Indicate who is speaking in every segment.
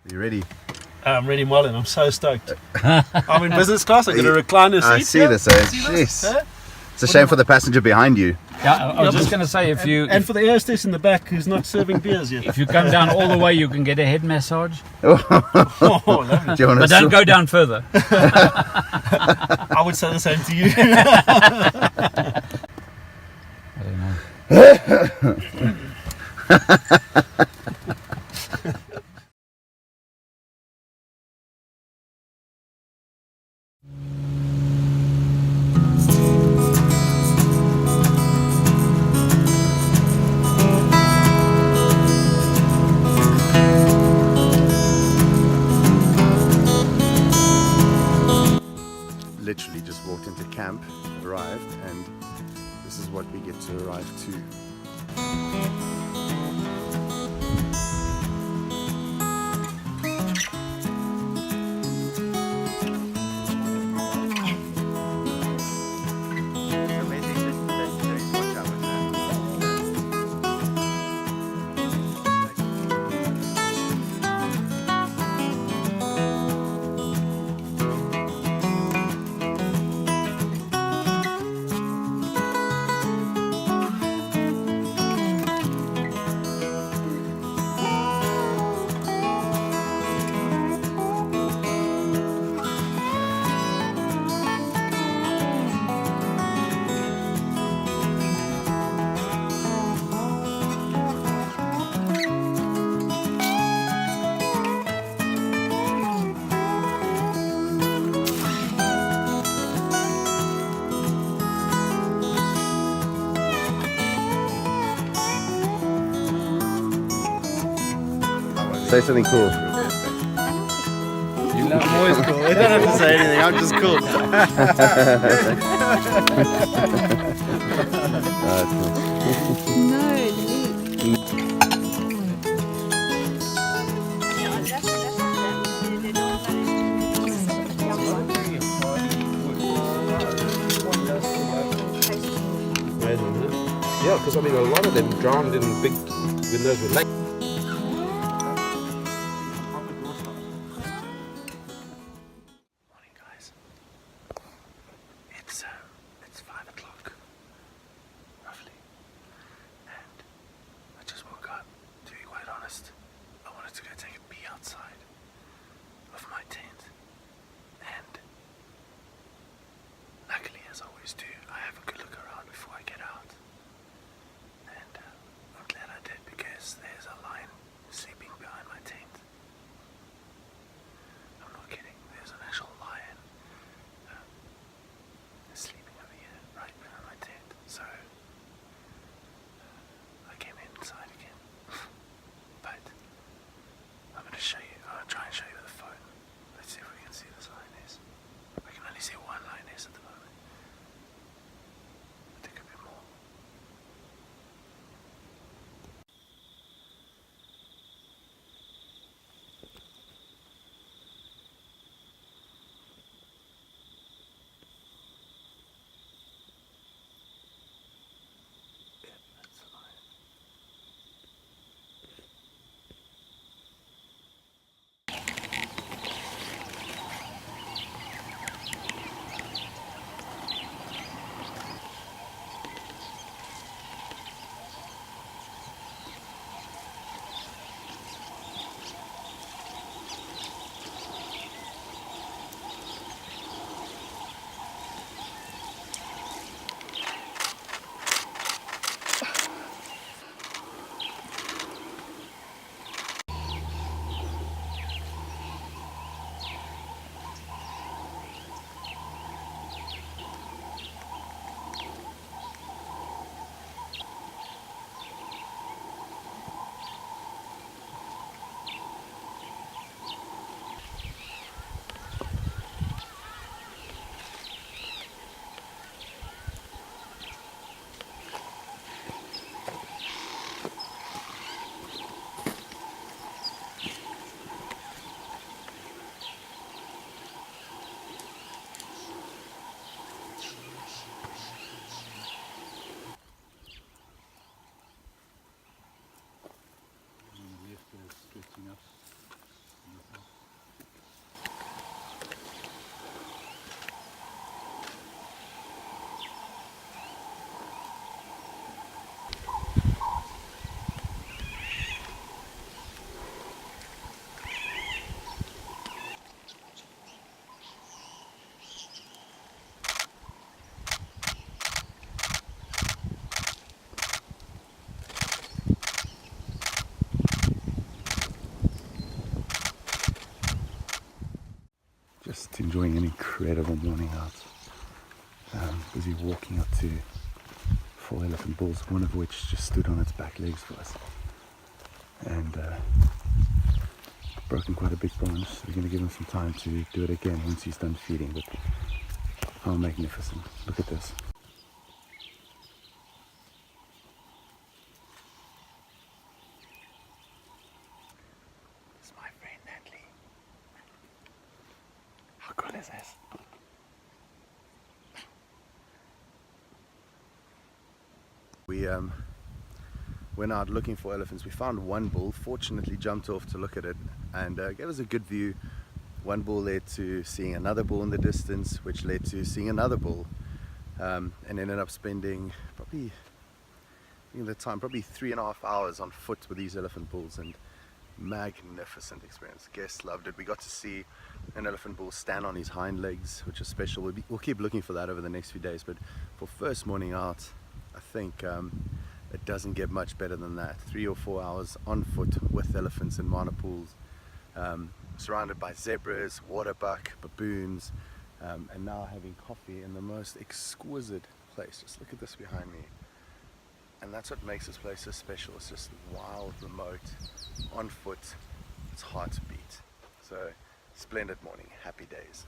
Speaker 1: You ready?
Speaker 2: I'm ready, Marlon. I'm so stoked. I'm in business class. I got a recliner seat.
Speaker 1: I see this. Jeez. It's a shame for the passenger behind you.
Speaker 3: Yeah, I was just going to say, if you...
Speaker 2: And for the air hostess in the back who's not serving beers yet.
Speaker 3: If you come down all the way, you can get a head massage.
Speaker 2: Oh, lovely.
Speaker 1: Do you want
Speaker 3: But don't go down further.
Speaker 2: I would say the same to you.
Speaker 3: I don't know.
Speaker 1: Literally just walked into camp, arrived, and this is what we get to arrive to. Say something cool.
Speaker 2: I'm always cool. I don't have to say anything. I'm just cool.
Speaker 4: Yeah, because I mean, a lot of them drowned in big, when those were lakes.
Speaker 1: Morning, guys. It's 5 o'clock, roughly, and I just woke up. To be quite honest, I wanted to go take a pee outside of my tent, and luckily, as I always do, I have a good look around before I get out. And I'm glad I did, because there's a Just enjoying an incredible morning out. Busy walking up to 4 elephant bulls, one of which just stood on its back legs for us. And broken quite a big branch, so we're going to give him some time to do it again once he's done feeding. But how magnificent. Look at this. It's my friend Natalie. How cool is this? We went out looking for elephants. We found one bull, fortunately jumped off to look at it, and gave us a good view. One bull led to seeing another bull in the distance, which led to seeing another bull, and ended up spending probably 3.5 hours on foot with these elephant bulls, and magnificent experience. Guests loved it. We got to see an elephant bull stand on his hind legs, which is special. We'll keep looking for that over the next few days, but for first morning out, I think it doesn't get much better than that. 3 or 4 hours on foot with elephants in mana pools, surrounded by zebras, waterbuck, baboons, and now having coffee in the most exquisite place. Just look at this behind me. And that's what makes this place so special. It's just wild, remote, on foot. It's hard to beat. So, splendid morning, happy days.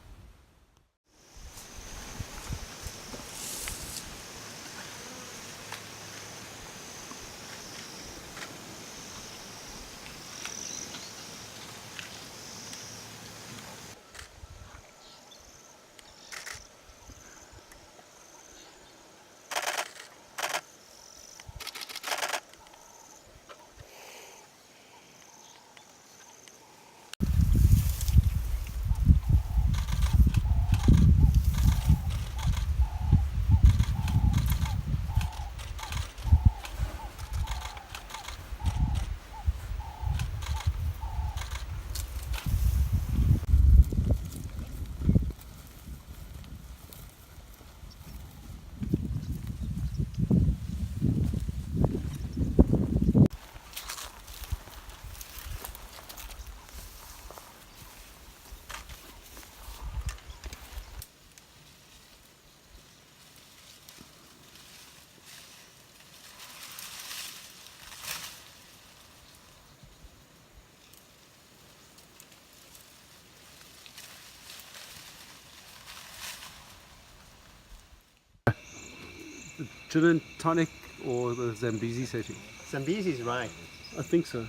Speaker 4: Gin and tonic or the Zambezi setting?
Speaker 5: Zambezi's right.
Speaker 4: I think so.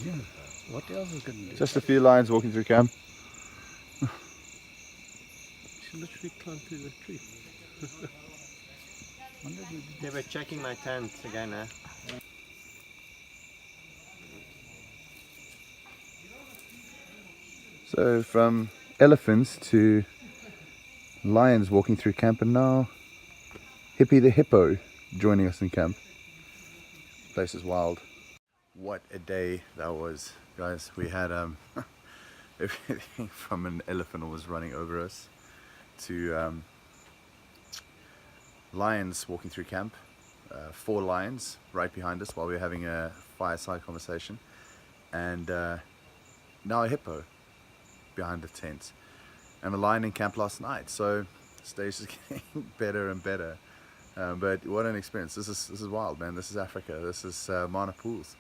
Speaker 3: Yeah. What else is going to do?
Speaker 1: Just a few lions walking through camp.
Speaker 4: She literally climbed through the tree.
Speaker 5: They were checking my tent again now.
Speaker 1: So from elephants to lions walking through camp, and now Hippie the hippo joining us in camp. This place is wild. What a day that was, guys. We had everything from an elephant was running over us to lions walking through camp. 4 lions right behind us while we were having a fireside conversation, and now a hippo behind the tent, and a lion in camp last night. So the stage is getting better and better. But what an experience. This is wild, man. This is Africa. This is Mana Pools.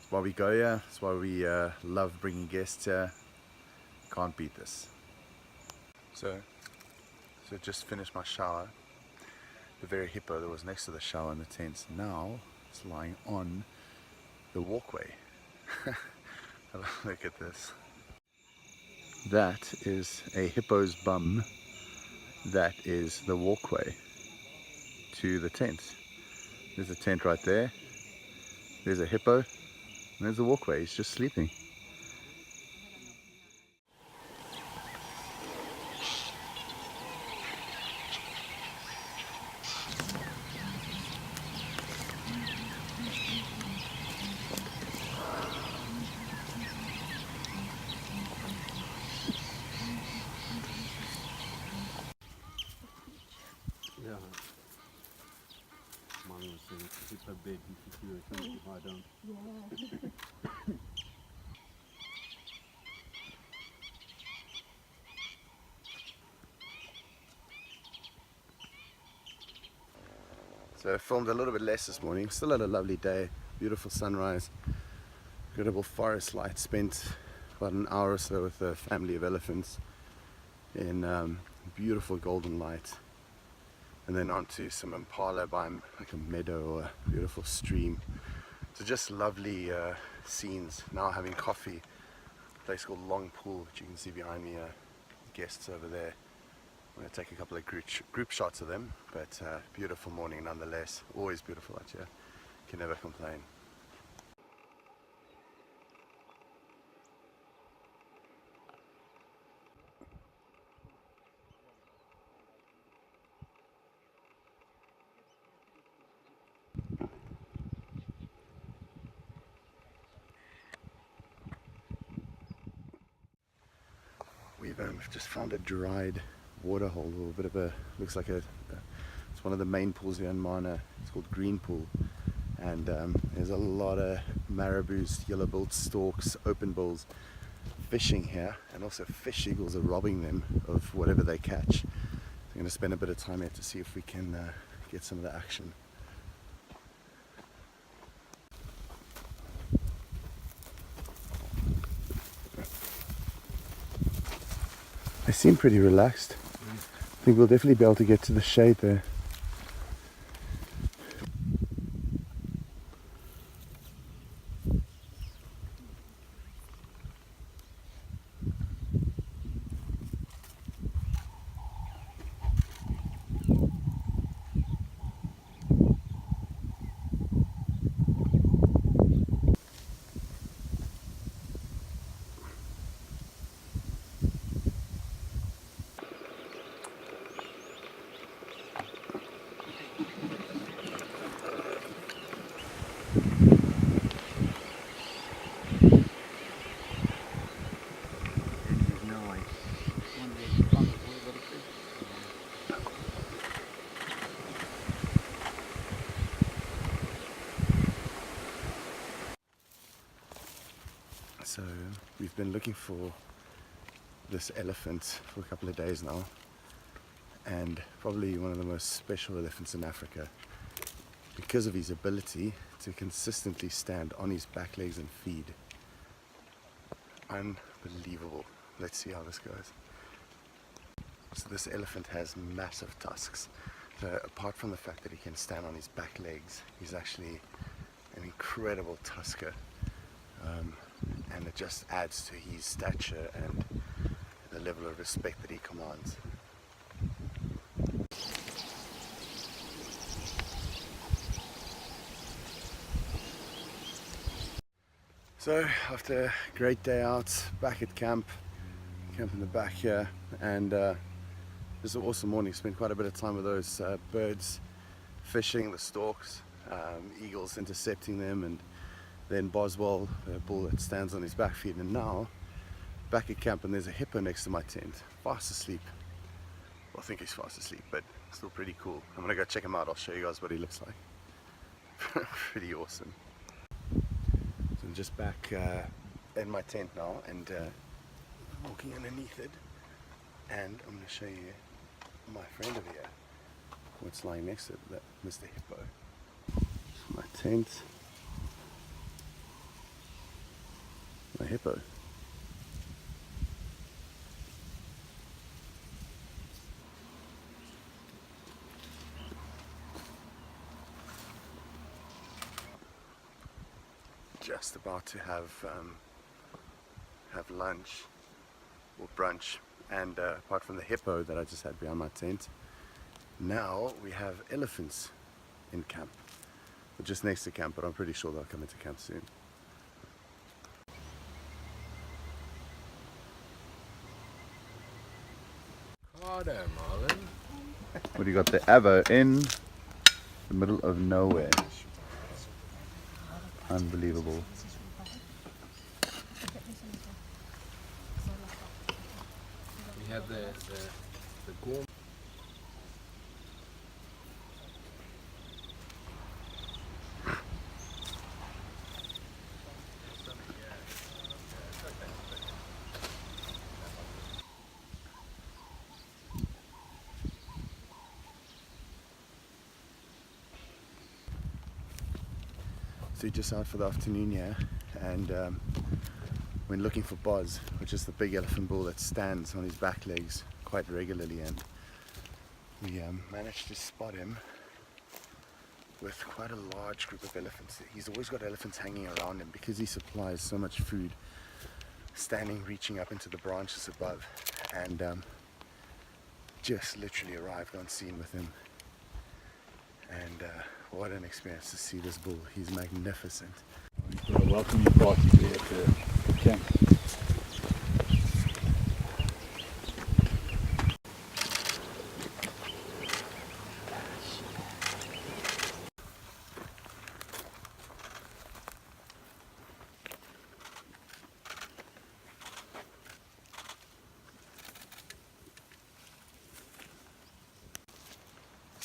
Speaker 1: It's why we go here. It's why we love bringing guests here. Can't beat this. So just finished my shower. The very hippo that was next to the shower in the tent, now it's lying on the walkway. Look at this. That is a hippo's bum. That is the walkway to the tent. There's a tent right there. There's a hippo. And there's the walkway. He's just sleeping.
Speaker 4: Yeah. Mine was a bed if you lie down.
Speaker 6: So I filmed a little bit less this morning. Still had a lovely day, beautiful sunrise, incredible forest light. Spent about an hour or so with a family of elephants in beautiful golden light, and then onto some impala by like a meadow or a beautiful stream. So just lovely scenes. Now having coffee, a place called Long Pool, which you can see behind me, guests over there. I'm going to take a couple of group shots of them, but beautiful morning nonetheless. Always beautiful out here, can never complain. We've just found a dried water hole, a little bit of a, looks like it's one of the main pools here in Mana. It's called Green Pool, and there's a lot of marabous, yellow-billed storks, open bills fishing here, and also fish eagles are robbing them of whatever they catch. So I'm going to spend a bit of time here to see if we can get some of the action. They seem pretty relaxed. I think we'll definitely be able to get to the shade there. So we've been looking for this elephant for a couple of days now, and probably one of the most special elephants in Africa because of his ability to consistently stand on his back legs and feed. Unbelievable. Let's see how this goes. So this elephant has massive tusks. So apart from the fact that he can stand on his back legs, he's actually an incredible tusker. And it just adds to his stature and the level of respect that he commands. So after a great day out, back at camp in the back here, and this is an awesome morning. Spent quite a bit of time with those birds, fishing the storks, eagles intercepting them, and then Boswell, a bull that stands on his back feet. And now back at camp, and there's a hippo next to my tent, fast asleep. Well, I think he's fast asleep, but still pretty cool. I'm gonna go check him out. I'll show you guys what he looks like. Pretty awesome. So I'm just back in my tent now, and walking underneath it, and I'm gonna show you my friend over here, what's lying next to it, that Mr. Hippo. My tent. My hippo. Just about to have lunch or brunch, and apart from the hippo that I just had behind my tent, now we have elephants in camp. We're just next to camp, but I'm pretty sure they'll come into camp soon.
Speaker 4: There, Marlon.
Speaker 6: What do you got there? Avo in the middle of nowhere. Unbelievable.
Speaker 4: We have the gourmet.
Speaker 6: we're just out for the afternoon here, and when looking for Boz, which is the big elephant bull that stands on his back legs quite regularly, and we managed to spot him with quite a large group of elephants. He's always got elephants hanging around him because he supplies so much food, standing reaching up into the branches above, and just literally arrived on scene with him. And what an experience to see this bull. He's magnificent.
Speaker 2: We've got a welcoming party here at the camp.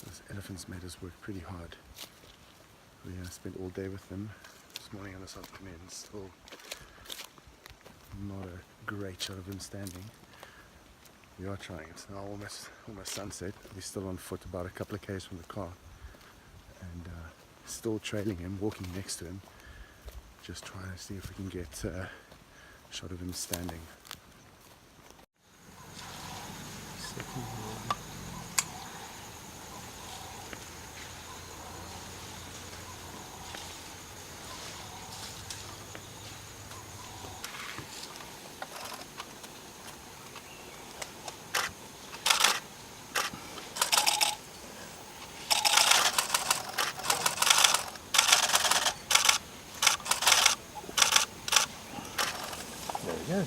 Speaker 6: Those elephants made us work pretty hard. We spent all day with them this morning and this afternoon. Still not a great shot of them standing. We are trying. It's now almost sunset. We're still on foot about a couple of k's from the car, and still trailing him, walking next to him, just trying to see if we can get a shot of him standing.
Speaker 2: Yes.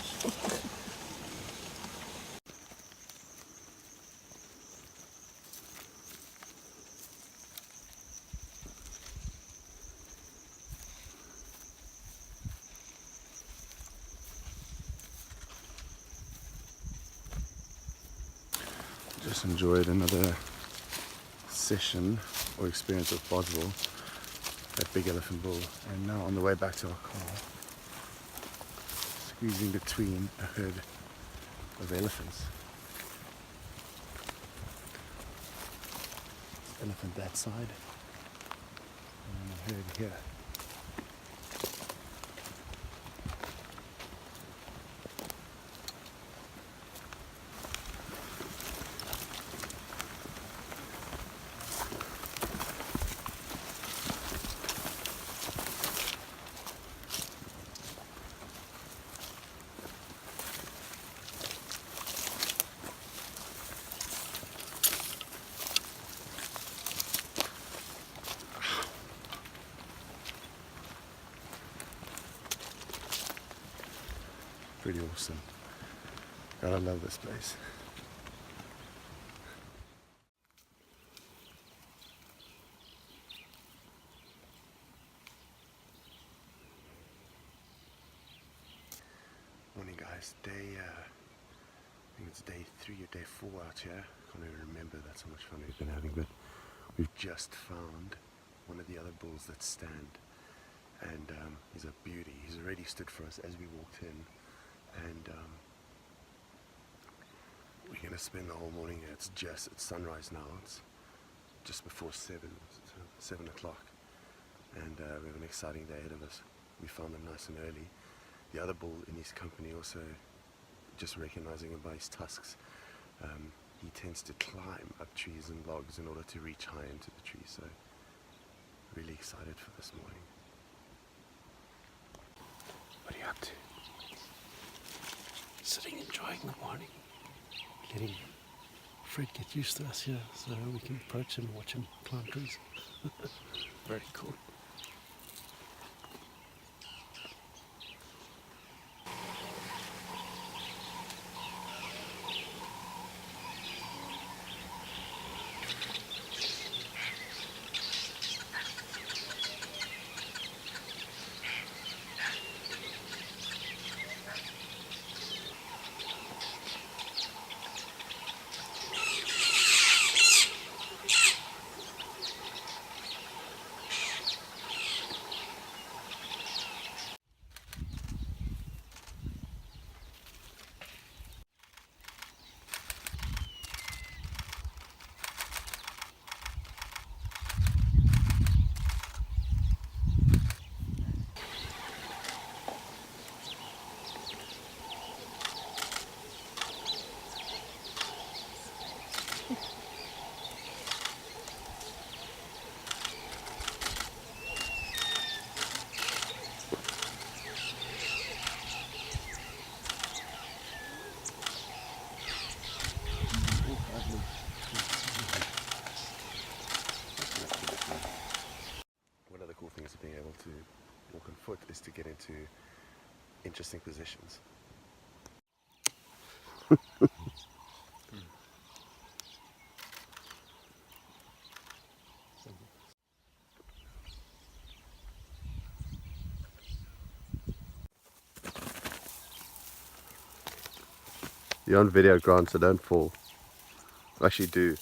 Speaker 6: Just enjoyed another session or experience with Boswell, that big elephant bull, and now on the way back to our car, squeezing between a herd of elephants. Elephant that side, and a herd here. Pretty awesome. Gotta love this place. Morning guys, I think it's day 3 or day 4 out here. Can't even remember, that's how much fun we've been having, but we've just found one of the other bulls that stand, and he's a beauty. He's already stood for us as we walked in. And we're going to spend the whole morning here. It's sunrise now. It's just before 7 o'clock, and we have an exciting day ahead of us. We found him nice and early. The other bull in his company also, just recognizing him by his tusks, he tends to climb up trees and logs in order to reach high into the trees. So really excited for this morning. What are you up to?
Speaker 2: Sitting enjoying the morning, letting Fred get used to us here so we can approach him and watch him climb trees. Very cool.
Speaker 6: resting positions. You're on video, Grant, so don't fall. Actually do.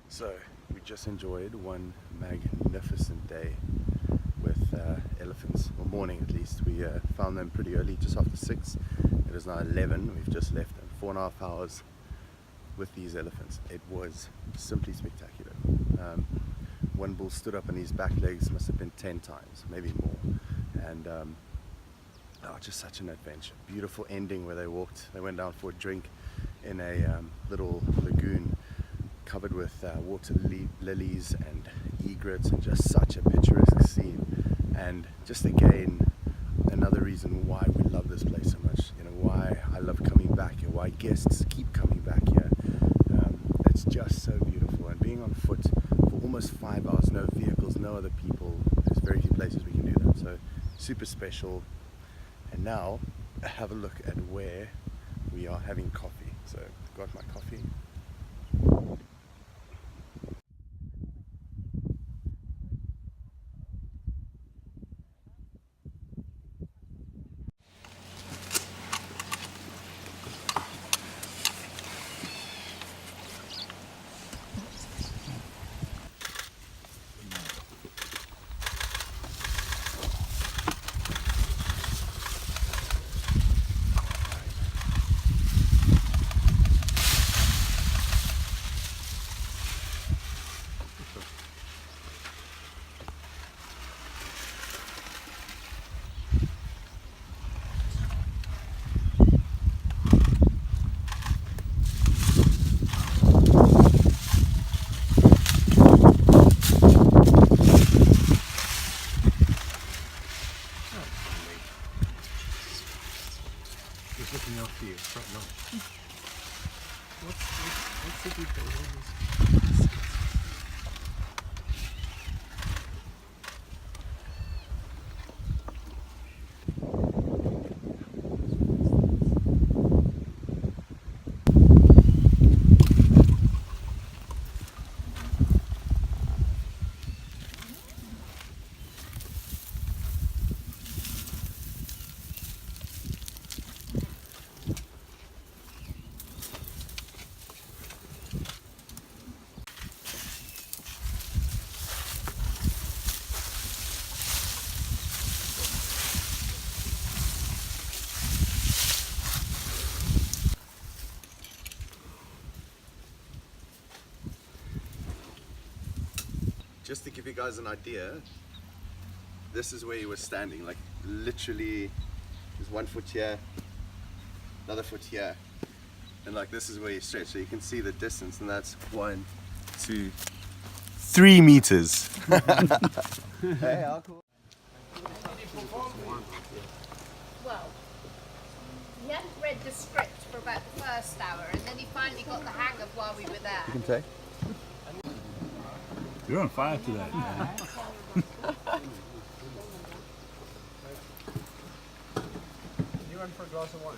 Speaker 6: So we just enjoyed one magnificent day with elephants, or morning at least. We found them pretty early, just after 6. It is now 11. We've just left, and 4.5 hours with these elephants. It was simply spectacular. One bull stood up on his back legs, must have been 10 times, maybe more. And just such an adventure. Beautiful ending where they went down for a drink in a little lagoon covered with water lilies and egrets, and just such a picturesque scene. And just again, another reason why we love this place so much, you know, why I love coming back here, why guests keep coming back here. It's just so beautiful, and being on foot for almost 5 hours, no vehicles, no other people, there's very few places we can do that, so super special. And now have a look at where we are having coffee. So got my coffee.
Speaker 2: Looking after you, front lawn. What's the detail of this? Just to give you guys an idea, this is where he was standing, like literally there's 1 foot here, another foot here, and like this is where he stretched, so you can see the distance, and that's 1, 2, 3 meters. Hey, how cool.
Speaker 7: Well, He hadn't read the script for about the first hour, and then he finally got the hang of while we were there.
Speaker 6: You can take.
Speaker 3: You're on fire today.
Speaker 5: You went for a glass of wine?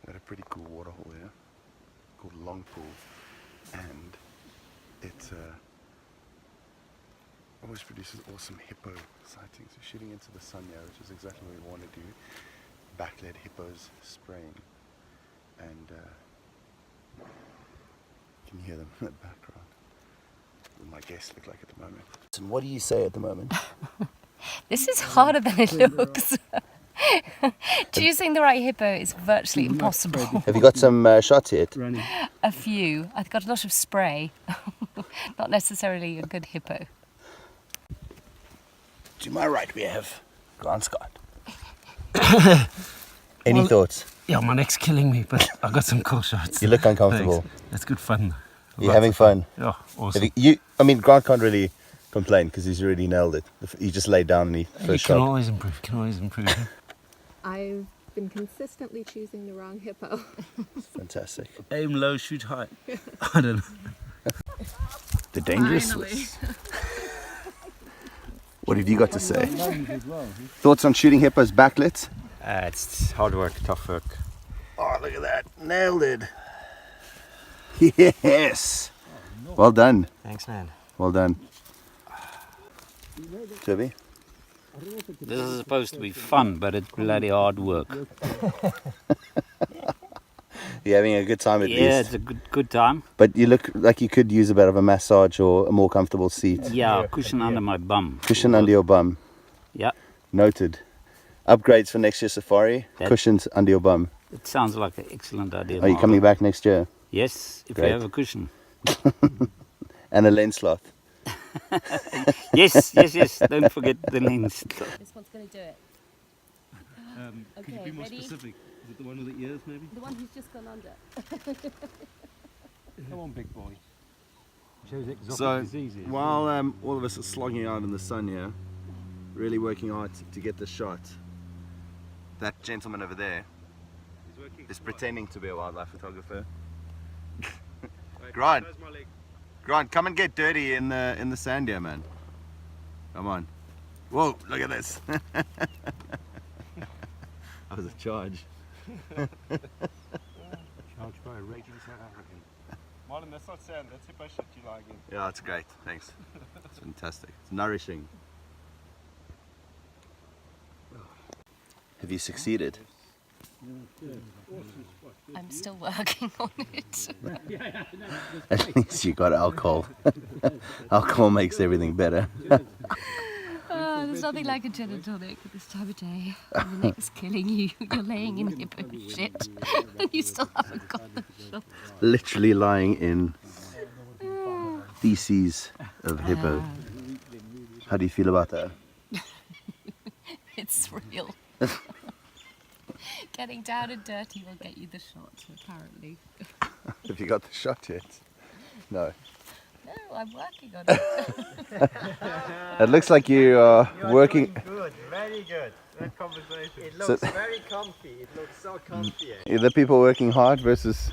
Speaker 6: Got a pretty cool waterhole here called Long Pool, and it always produces awesome hippo sightings. We're shooting into the sun here, which is exactly what we want to do. Backlit hippos spraying, and you can hear them in the background. What my guests look like at the moment. And what do you say at the moment?
Speaker 8: This is harder than it looks. Choosing the right hippo is virtually impossible.
Speaker 6: Have you got some shots yet?
Speaker 8: A few. I've got a lot of spray. Not necessarily a good hippo.
Speaker 6: To my right we have Grant Scott. Any thoughts?
Speaker 4: Yeah, my neck's killing me, but I got some cool shots.
Speaker 6: You look uncomfortable.
Speaker 4: Thanks. That's good fun.
Speaker 6: You're having fun?
Speaker 4: Yeah, awesome.
Speaker 6: I mean, Grant can't really complain because he's already nailed it. He just laid down and he
Speaker 4: You
Speaker 6: first
Speaker 4: can
Speaker 6: shot.
Speaker 4: always improve, can always improve.
Speaker 9: I've been consistently choosing the wrong hippo.
Speaker 6: Fantastic.
Speaker 4: Aim low, shoot high. I don't know.
Speaker 6: The dangerous Swiss. What have you got to say? Thoughts on shooting hippos backlit?
Speaker 5: It's hard work, tough work.
Speaker 6: Oh, look at that. Nailed it. Yes. Well done.
Speaker 5: Thanks, man.
Speaker 6: Well done. Toby?
Speaker 3: This is supposed to be fun, but it's bloody hard work.
Speaker 6: You're having a good time at least.
Speaker 3: Yeah, it's a good time.
Speaker 6: But you look like you could use a bit of a massage or a more comfortable seat.
Speaker 3: Yeah, cushion under my bum.
Speaker 6: Cushion under your bum.
Speaker 3: Yeah.
Speaker 6: Noted. Upgrades for next year's safari.
Speaker 3: That-
Speaker 6: Cushions under your bum.
Speaker 3: It sounds like an excellent idea.
Speaker 6: Are you coming back next year?
Speaker 3: Yes, if
Speaker 6: Great.
Speaker 3: you have a cushion.
Speaker 6: And a lens sloth.
Speaker 3: Yes, yes, yes. Don't forget the lens.
Speaker 8: This one's going to do it.
Speaker 4: Could you
Speaker 8: Okay,
Speaker 4: be more
Speaker 8: ready?
Speaker 4: specific? Is it the one with the ears, maybe?
Speaker 8: The one who's just gone under.
Speaker 4: Come on, big boy. Shows exotic
Speaker 6: So
Speaker 4: diseases.
Speaker 6: while all of us are slogging out in the sun here, really working hard to get the shot, that gentleman over there is pretending to be a wildlife photographer. Grant, Grant, come and get dirty in the sand here, man. Come on. Whoa, look at this. That was a charge.
Speaker 4: Charged by a raging South African.
Speaker 5: Marlon, that's not sand, that's hippo shit you like in.
Speaker 6: Yeah, it's great. Thanks. It's fantastic. It's nourishing. Have you succeeded?
Speaker 8: I'm still working on it.
Speaker 6: At least you got alcohol. Alcohol makes everything better.
Speaker 8: There's nothing like a gin and tonic at this time of day. When the neck's killing you, you're laying in hippo shit, and you still haven't got the shot.
Speaker 6: Literally lying in feces of hippo. How do you feel about that?
Speaker 8: It's real. Getting down and dirty will get you the shot, apparently.
Speaker 6: Have you got the shot yet? No.
Speaker 8: No, I'm working on it.
Speaker 6: It looks like you are working.
Speaker 5: Good, very good. That conversation. It
Speaker 6: So-
Speaker 5: looks very comfy. It looks so comfy.
Speaker 6: Are the people working hard versus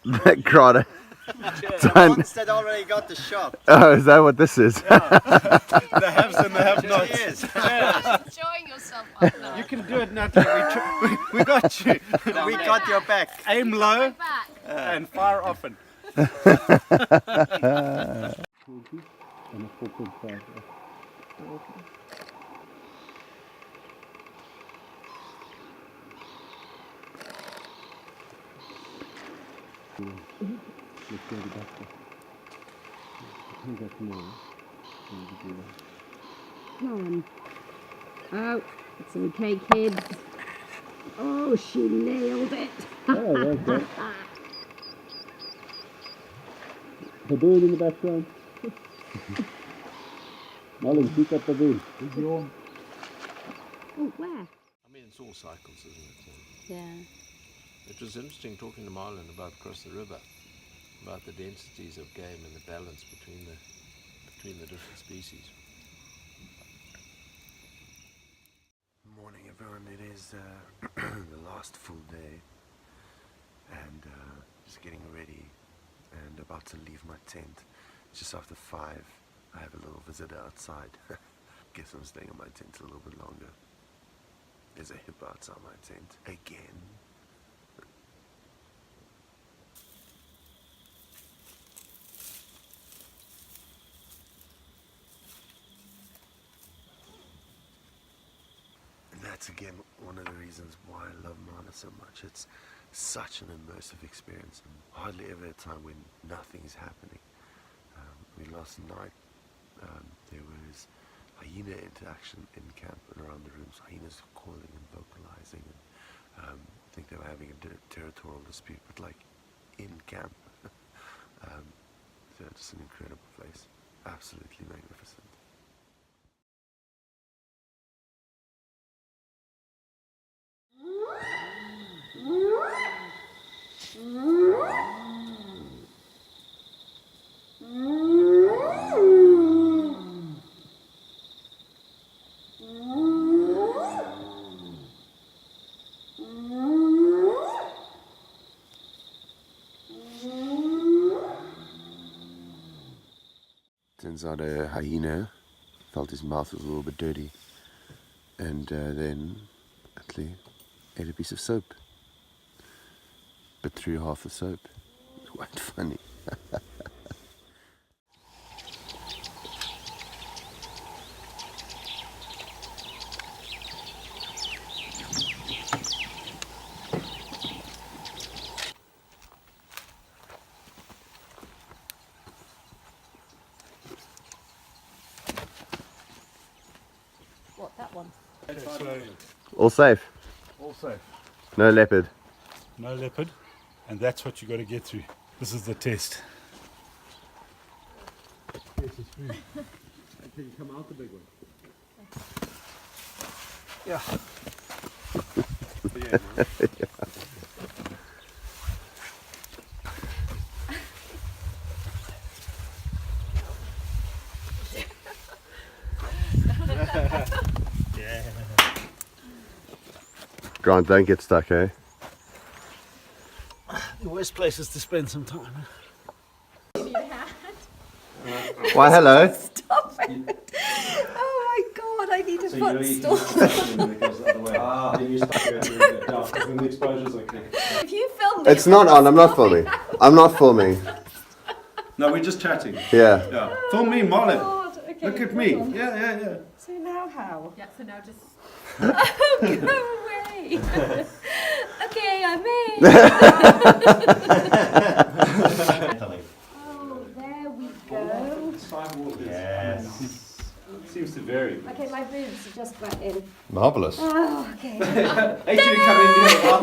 Speaker 6: that crowd?
Speaker 5: The ones that already got the shot.
Speaker 6: Oh, is that what this is?
Speaker 5: The haves and the have-nots. Yes.
Speaker 8: Enjoying yourself up now.
Speaker 5: You can do it, Natalie. We got you. We got your back. Aim low
Speaker 8: Back.
Speaker 5: and fire often.
Speaker 9: Come on. Oh, it's okay, kids. Oh, she nailed it.
Speaker 3: Baboon in the background. Marlon, pick up baboon.
Speaker 9: Oh, where?
Speaker 4: I mean, it's all cycles, isn't it?
Speaker 8: Yeah.
Speaker 4: It was interesting talking to Marlon about across the river, about the densities of game and the balance between the between the different species.
Speaker 6: Morning everyone, it is the last full day and just getting ready and about to leave my tent. Just after 5, I have a little visitor outside. Guess I'm staying in my tent a little bit longer. There's a hippo outside my tent again. And that's again one of the reasons why I love Mana so much. It's such an immersive experience and hardly ever a time when nothing is happening. Last night there was hyena interaction in camp and around the rooms. Hyenas calling and vocalizing, and I think they were having a territorial dispute, but like in camp. So just an incredible place, absolutely magnificent. Turns out a hyena felt his mouth was a little bit dirty and then actually ate a piece of soap. Bit through half the soap. It's quite funny.
Speaker 8: What, that one?
Speaker 6: All safe?
Speaker 10: All safe.
Speaker 6: No leopard?
Speaker 10: No leopard, and that's what you got to get through. This is the test.
Speaker 4: Yes, it's free. And can you come out the big one?
Speaker 10: Yeah.
Speaker 4: Yeah.
Speaker 6: Grant, don't get stuck, eh?
Speaker 10: The worst place is to spend some time.
Speaker 6: Why, hello.
Speaker 8: Stop it! Oh my god, I need a footstool. If you film this,
Speaker 6: It's not on, I'm not filming. I'm not filming.
Speaker 10: No, we're just chatting.
Speaker 6: Yeah.
Speaker 10: Yeah. Film me, Marlon.
Speaker 8: God, okay,
Speaker 10: Look at me.
Speaker 8: hold on.
Speaker 10: Yeah.
Speaker 8: So now how?
Speaker 7: Yeah, so now just...
Speaker 8: Oh, go away! Okay, I'm in! Oh, there we go.
Speaker 10: Yes. Seems to vary.
Speaker 8: Okay, my boobs are just went in.
Speaker 6: Marvellous.
Speaker 8: Oh, okay.
Speaker 10: Hate you to come in here without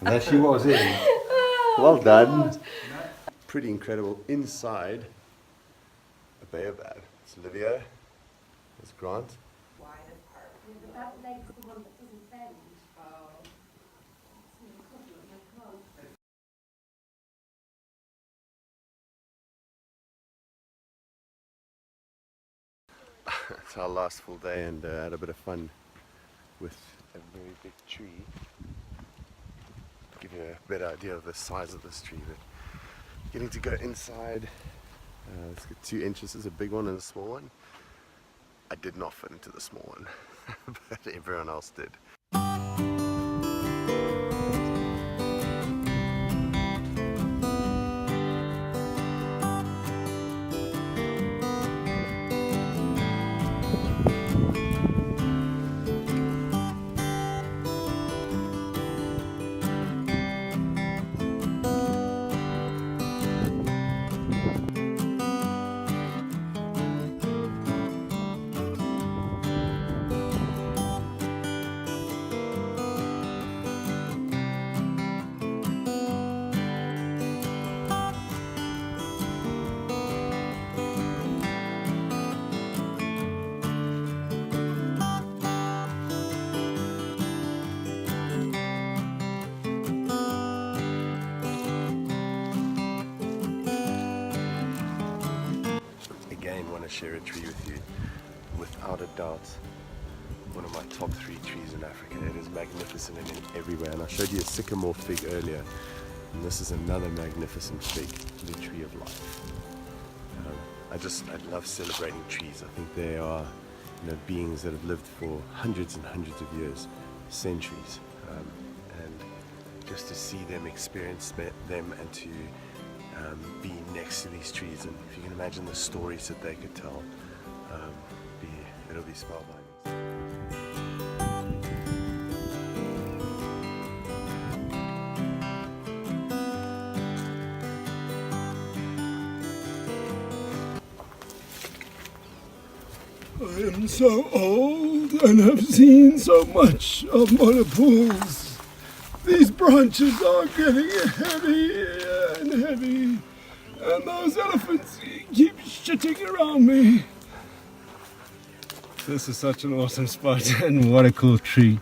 Speaker 6: And there she was in. Well done. Pretty incredible. Inside a baobab. It's Olivia. It's Grant.
Speaker 8: That leg's the one that doesn't bend.
Speaker 6: It's our last full day and had a bit of fun with a very big tree. Give you a better idea of the size of this tree. But getting to go inside, it's got 2 entrances, a big one and a small one. I did not fit into the small one, but everyone else did. to share a tree with you. Without a doubt, one of my top 3 trees in Africa. It is magnificent in every way, and I showed you a sycamore fig earlier, and this is another magnificent fig, the tree of life. I love celebrating trees. I think they are, beings that have lived for hundreds and hundreds of years, centuries, and just to see them, experience them, and to be next to these trees, and if you can imagine the stories that they could tell, it'll be spellbinding.
Speaker 10: I am so old and have seen so much of monopools. These branches are getting heavy and heavy, and those elephants keep shitting around me. This is such an awesome spot, and what a cool tree.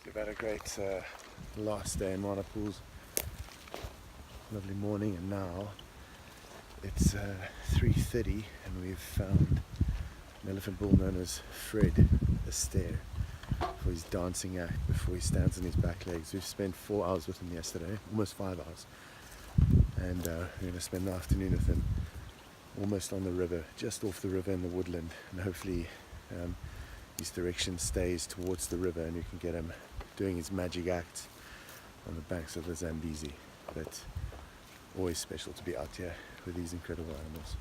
Speaker 6: We've had a great last day in Monopools. Lovely morning, and now it's 3:30 and we've found an elephant bull known as Fred Astaire for his dancing act before he stands on his back legs. We've spent 4 hours with him yesterday, almost 5 hours, and we're going to spend the afternoon with him almost on the river, just off the river in the woodland, and hopefully his direction stays towards the river and you can get him doing his magic act on the banks of the Zambezi. But always special to be out here with these incredible animals.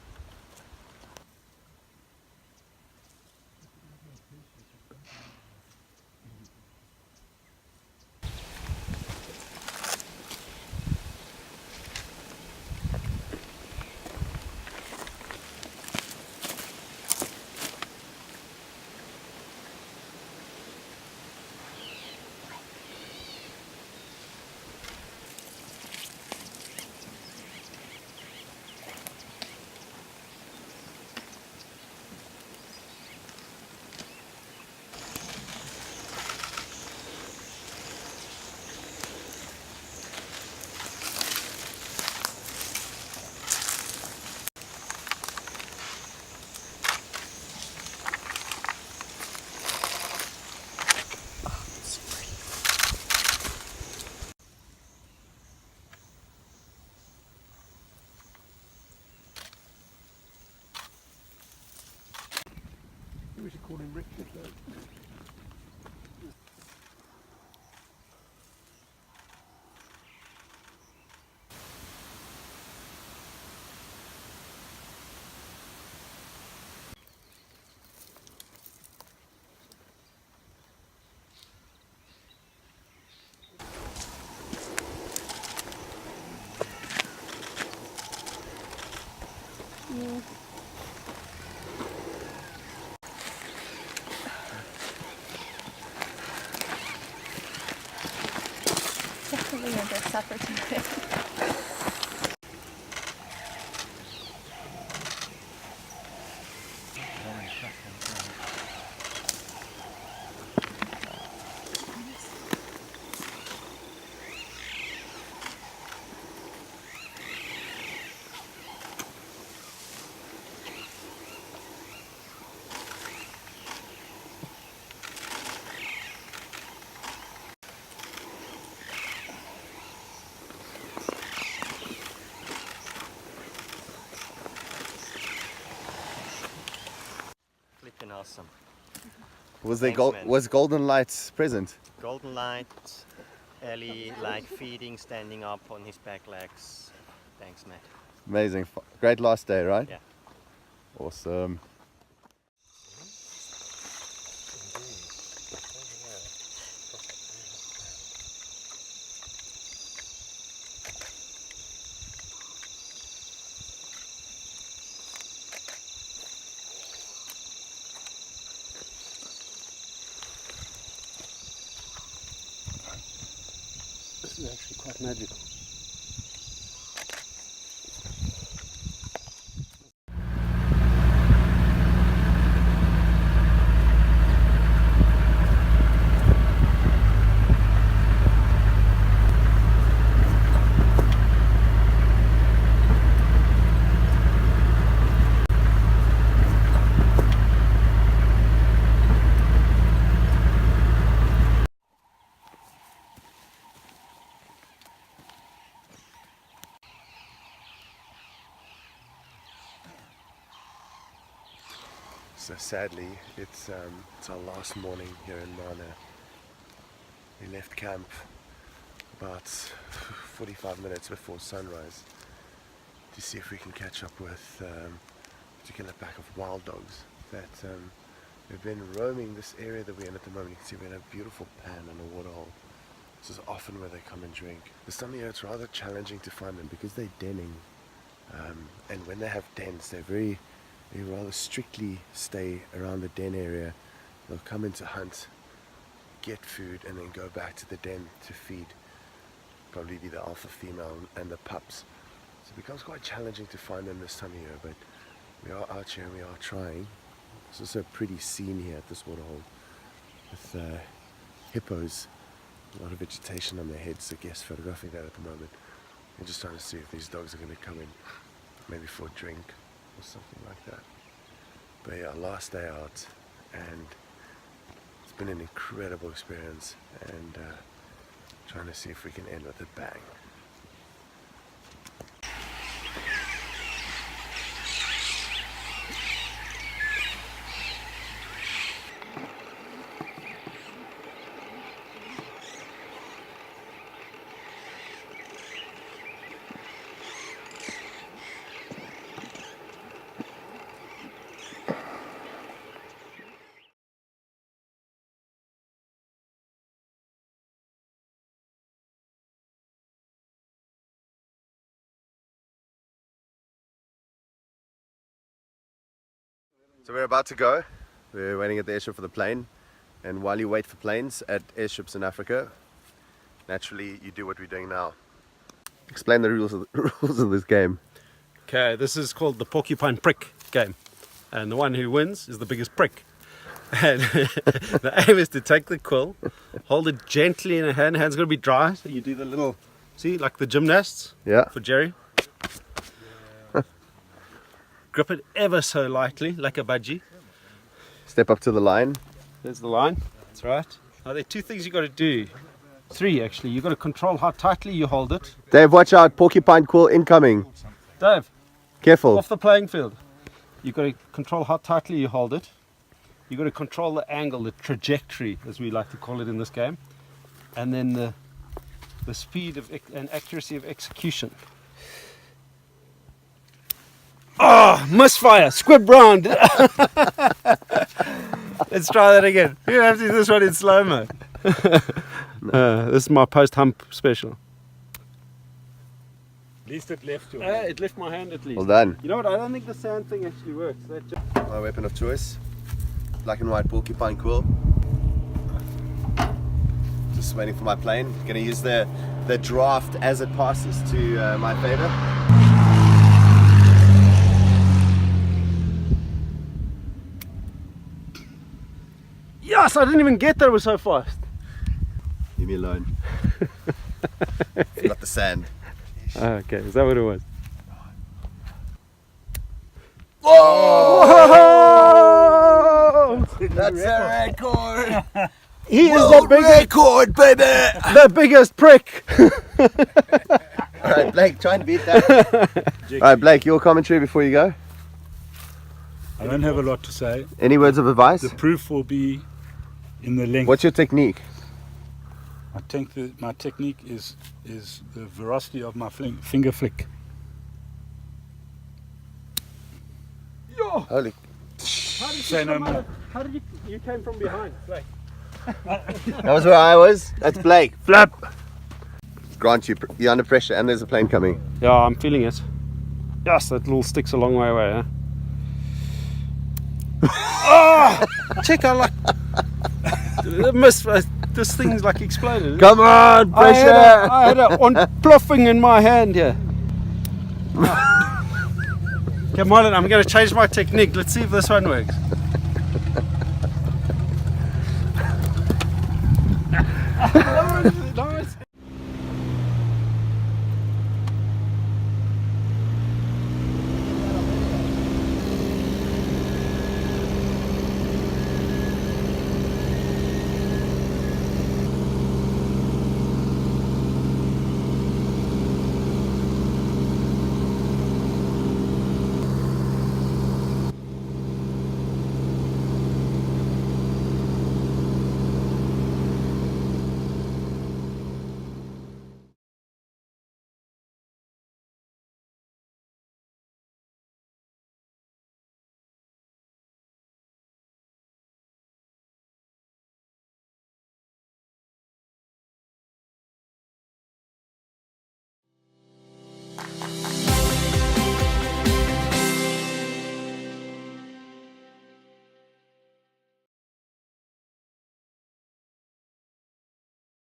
Speaker 10: We should call him Richard though.
Speaker 9: Definitely a bit suffer tonight.
Speaker 5: awesome.
Speaker 2: Was there
Speaker 5: Thanks, man.
Speaker 2: was Golden Lights present?
Speaker 5: Golden light, Ellie like feeding, standing up on his back legs. Thanks, Matt.
Speaker 2: Amazing. Great last day, right?
Speaker 5: Yeah.
Speaker 2: Awesome.
Speaker 4: This is actually quite magical.
Speaker 6: So sadly, it's our last morning here in Mana. We left camp about 45 minutes before sunrise to see if we can catch up with a particular pack of wild dogs that have been roaming this area that we're in at the moment. You can see we're in a beautiful pan and a waterhole. This is often where they come and drink. This time of year it's rather challenging to find them because they're denning, and when they have dens they rather strictly stay around the den area. They'll come in to hunt, get food, and then go back to the den to feed. Probably be the alpha female and the pups. So it becomes quite challenging to find them this time of year, but we are out here and we are trying. There's also a pretty scene here at this waterhole with hippos, a lot of vegetation on their heads, so I guess photographing that at the moment. And just trying to see if these dogs are going to come in, maybe for a drink or something like that. But yeah, last day out, and it's been an incredible experience, and trying to see if we can end with a bang.
Speaker 2: So we're about to go. We're waiting at the airstrip for the plane. And while you wait for planes at airstrips in Africa, naturally you do what we're doing now. Explain the rules of this game.
Speaker 11: Okay, this is called the porcupine prick game. And the one who wins is the biggest prick. And the aim is to take the quill, hold it gently in a hand. Hand's got to be dry. So you do the little, see, like the gymnasts for Jerry. Grip it ever so lightly, like a budgie.
Speaker 2: Step up to the line.
Speaker 11: There's the line. That's right. Now there are two things you got to do. Three actually. You got to control how tightly you hold it.
Speaker 2: Dave, watch out! Porcupine quill incoming.
Speaker 11: Dave,
Speaker 2: careful.
Speaker 11: Off the playing field. You got to control how tightly you hold it. You got to control the angle, the trajectory, as we like to call it in this game, and then the speed of and accuracy of execution. Oh, misfire, squib round. Let's try that again. You have to do this one in slow-mo. This is my post-hump special.
Speaker 10: At least it left you.
Speaker 11: It left my hand at least.
Speaker 2: Well done.
Speaker 11: You know what, I don't think the sand thing actually works.
Speaker 2: My weapon of choice, black and white porcupine quill. Just waiting for my plane. Gonna use the draft as it passes to my favor.
Speaker 11: Yes, I didn't even get there, it was so fast.
Speaker 2: Leave me alone. Not the sand.
Speaker 11: Okay, is that what it was?
Speaker 2: Whoa! That's a record!
Speaker 11: He is the biggest
Speaker 2: record, baby!
Speaker 11: The biggest prick!
Speaker 2: Alright, Blake, try and beat that. Alright, Blake, your commentary before you go?
Speaker 10: I don't have a lot to say.
Speaker 2: Any words of advice?
Speaker 10: The proof will be in the length.
Speaker 2: What's your technique?
Speaker 10: My technique is the veracity of my finger flick. Yo!
Speaker 2: Holy.
Speaker 10: Say no more.
Speaker 11: How did you came from behind? Like,
Speaker 2: That was where I was. That's Blake. Flap! Grant, you're under pressure and there's a plane coming.
Speaker 11: yeah, I'm feeling it. Yes, that little stick's a long way away, huh? Oh! Check out like this thing's like exploded.
Speaker 2: Come on, pressure!
Speaker 11: I had a ontploffing in my hand here. Come on, I'm going to change my technique. Let's see if this one works.